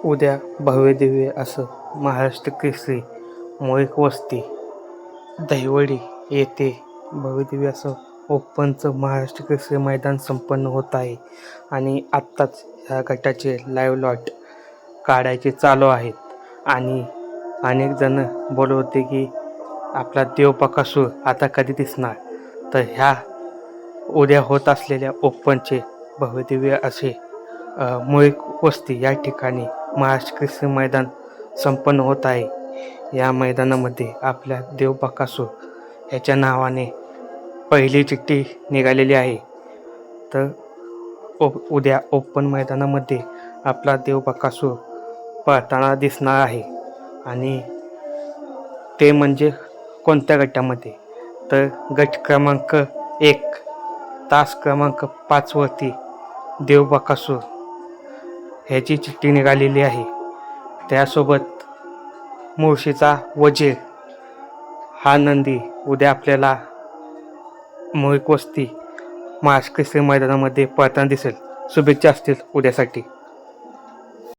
उद्या भव्यदिव्य असं महाराष्ट्र केसरी मोहिक वस्ती दहिवडी येथे भव्यदिव्य असं ओपनचं महाराष्ट्र केसरी मैदान संपन्न होत आहे. आणि आत्ताच ह्या गटाचे लाईव्ह लॉट काढायचे चालू आहेत. आणि अनेक जण बोलत होते की आपला देवबकासूर आता कधी दिसणार. तर ह्या उद्या होत असलेल्या ओपनचे भव्यदिव्य असे मोहिक वस्ती या ठिकाणी महाराष्ट्र केसरी मैदान संपन्न होत आहे. या मैदानामध्ये आपल्या देवबकासूर ह्याच्या नावाने पहिली चिठ्ठी निघालेली आहे. तर उद्या ओपन मैदानामध्ये आपला देवबकासूर पळताना दिसणार आहे. आणि ते म्हणजे कोणत्या गटामध्ये, तर गट क्रमांक 1 तास क्रमांक 5 वरती देवबकासूर ह्याची चिठ्ठी निघालेली आहे. त्यासोबत मुळशीचा वजीर हा नंदी उद्या आपल्याला मोहिक वस्ती महाराष्ट्र केसरी मैदानामध्ये पळताना दिसेल. शुभेच्छा असतील उद्यासाठी.